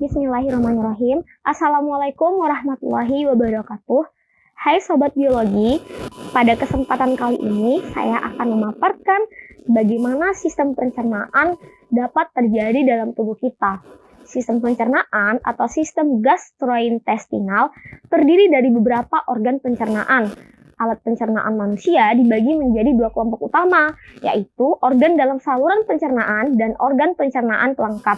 Bismillahirrahmanirrahim. Assalamualaikum warahmatullahi wabarakatuh. Hai Sobat Biologi, pada kesempatan kali ini saya akan memaparkan bagaimana sistem pencernaan dapat terjadi dalam tubuh kita. Sistem pencernaan atau sistem gastrointestinal terdiri dari beberapa organ pencernaan. Alat pencernaan manusia dibagi menjadi dua kelompok utama, yaitu organ dalam saluran pencernaan dan organ pencernaan pelengkap.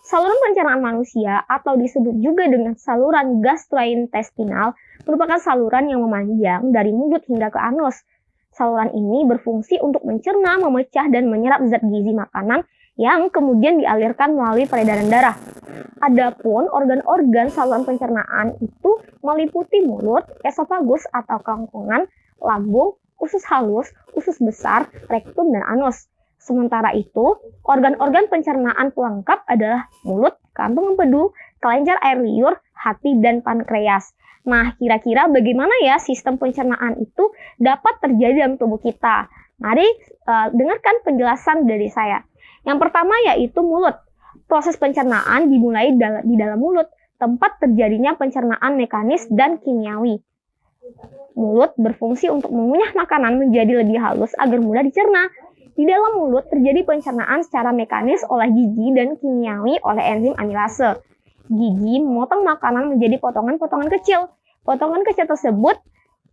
Saluran pencernaan manusia atau disebut juga dengan saluran gastrointestinal merupakan saluran yang memanjang dari mulut hingga ke anus. Saluran ini berfungsi untuk mencerna, memecah, dan menyerap zat gizi makanan yang kemudian dialirkan melalui peredaran darah. Adapun organ-organ saluran pencernaan itu meliputi mulut, esofagus atau kerongkongan, lambung, usus halus, usus besar, rektum, dan anus. Sementara itu, organ-organ pencernaan pelengkap adalah mulut, kantung empedu, kelenjar air liur, hati, dan pankreas. Nah, kira-kira bagaimana ya sistem pencernaan itu dapat terjadi dalam tubuh kita? Mari dengarkan penjelasan dari saya. Yang pertama yaitu mulut. Proses pencernaan dimulai di dalam mulut, tempat terjadinya pencernaan mekanis dan kimiawi. Mulut berfungsi untuk mengunyah makanan menjadi lebih halus agar mudah dicerna. Di dalam mulut terjadi pencernaan secara mekanis oleh gigi dan kimiawi oleh enzim amilase. Gigi memotong makanan menjadi potongan-potongan kecil. Potongan kecil tersebut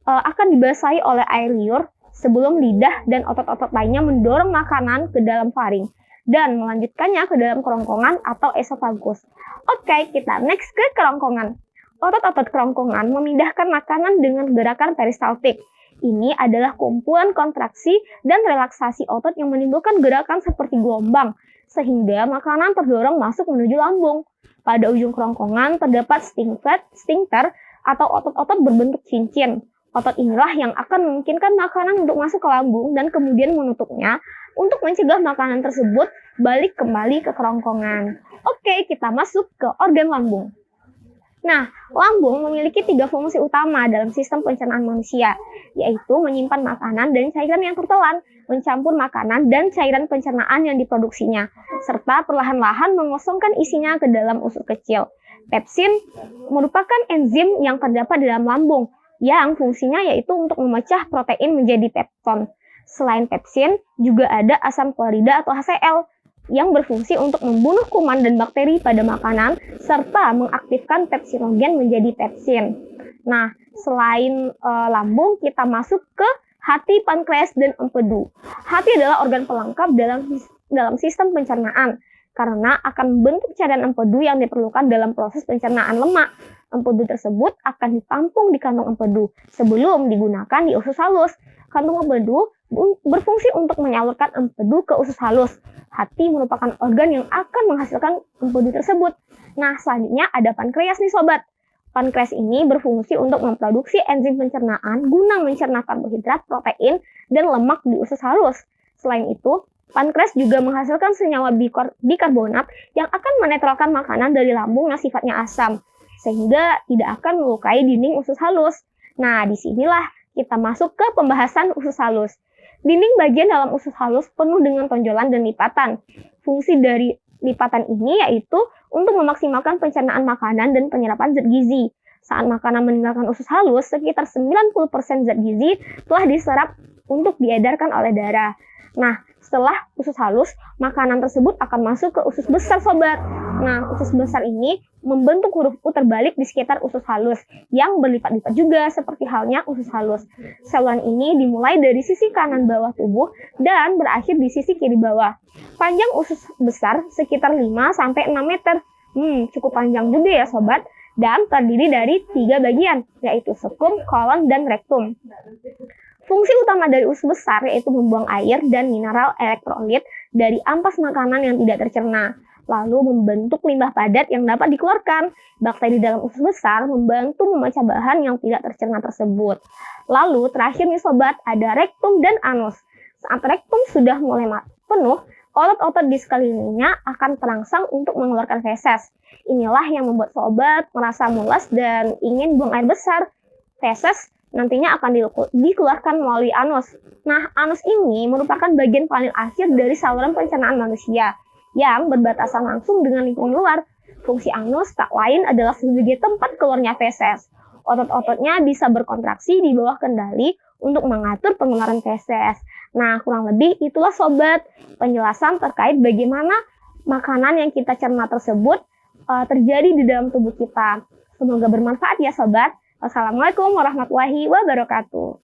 akan dibasahi oleh air liur sebelum lidah dan otot-otot lainnya mendorong makanan ke dalam faring dan melanjutkannya ke dalam kerongkongan atau esofagus. Oke, kita next ke kerongkongan. Otot-otot kerongkongan memindahkan makanan dengan gerakan peristaltik. Ini adalah kumpulan kontraksi dan relaksasi otot yang menimbulkan gerakan seperti gelombang, sehingga makanan terdorong masuk menuju lambung. Pada ujung kerongkongan terdapat sphincter atau otot-otot berbentuk cincin. Otot inilah yang akan memungkinkan makanan untuk masuk ke lambung dan kemudian menutupnya untuk mencegah makanan tersebut balik kembali ke kerongkongan. Oke, kita masuk ke organ lambung. Nah, lambung memiliki 3 fungsi utama dalam sistem pencernaan manusia, yaitu menyimpan makanan dan cairan yang tertelan, mencampur makanan dan cairan pencernaan yang diproduksinya, serta perlahan-lahan mengosongkan isinya ke dalam usus kecil. Pepsin merupakan enzim yang terdapat di dalam lambung, yang fungsinya yaitu untuk memecah protein menjadi pepton. Selain pepsin, juga ada asam klorida atau HCl, yang berfungsi untuk membunuh kuman dan bakteri pada makanan, serta mengaktifkan pepsinogen menjadi pepsin. Nah, selain lambung, kita masuk ke hati, pankreas, dan empedu. Hati adalah organ pelengkap dalam sistem pencernaan, karena akan membentuk cairan empedu yang diperlukan dalam proses pencernaan lemak. Empedu tersebut akan ditampung di kantung empedu sebelum digunakan di usus halus. Kantung empedu berfungsi untuk menyalurkan empedu ke usus halus. Hati merupakan organ yang akan menghasilkan empedu tersebut. Nah, selanjutnya ada pankreas nih sobat. Pankreas ini berfungsi untuk memproduksi enzim pencernaan guna mencerna karbohidrat, protein, dan lemak di usus halus. Selain itu, pankreas juga menghasilkan senyawa bikarbonat yang akan menetralkan makanan dari lambung yang sifatnya asam, sehingga tidak akan melukai dinding usus halus. Nah, disinilah kita masuk ke pembahasan usus halus. Dinding bagian dalam usus halus penuh dengan tonjolan dan lipatan. Fungsi dari lipatan ini yaitu untuk memaksimalkan pencernaan makanan dan penyerapan zat gizi. Saat makanan meninggalkan usus halus, sekitar 90% zat gizi telah diserap untuk diedarkan oleh darah. Nah, setelah usus halus, makanan tersebut akan masuk ke usus besar sobat. Nah, usus besar ini membentuk huruf U terbalik di sekitar usus halus yang berlipat-lipat juga seperti halnya usus halus. Saluran ini dimulai dari sisi kanan bawah tubuh dan berakhir di sisi kiri bawah. Panjang usus besar sekitar 5-6 meter. Cukup panjang juga ya sobat. Dan terdiri dari 3 bagian, yaitu sekum, kolon, dan rektum. Fungsi utama dari usus besar yaitu membuang air dan mineral elektrolit dari ampas makanan yang tidak tercerna, lalu membentuk limbah padat yang dapat dikeluarkan. Bakteri dalam usus besar membantu memecah bahan yang tidak tercerna tersebut. Lalu terakhir nih sobat, ada rektum dan anus. Saat rektum sudah mulai penuh, otot-otot di sekelilingnya akan terangsang untuk mengeluarkan feses. Inilah yang membuat sobat merasa mules dan ingin buang air besar. Feses nantinya akan dikeluarkan melalui anus. Nah, anus ini merupakan bagian paling akhir dari saluran pencernaan manusia yang berbatasan langsung dengan lingkungan luar. Fungsi anus tak lain adalah sebagai tempat keluarnya feses. Otot-ototnya bisa berkontraksi di bawah kendali untuk mengatur pengeluaran feses. Nah, kurang lebih itulah sobat penjelasan terkait bagaimana makanan yang kita cerna tersebut terjadi di dalam tubuh kita. Semoga bermanfaat ya sobat. Wassalamualaikum warahmatullahi wabarakatuh.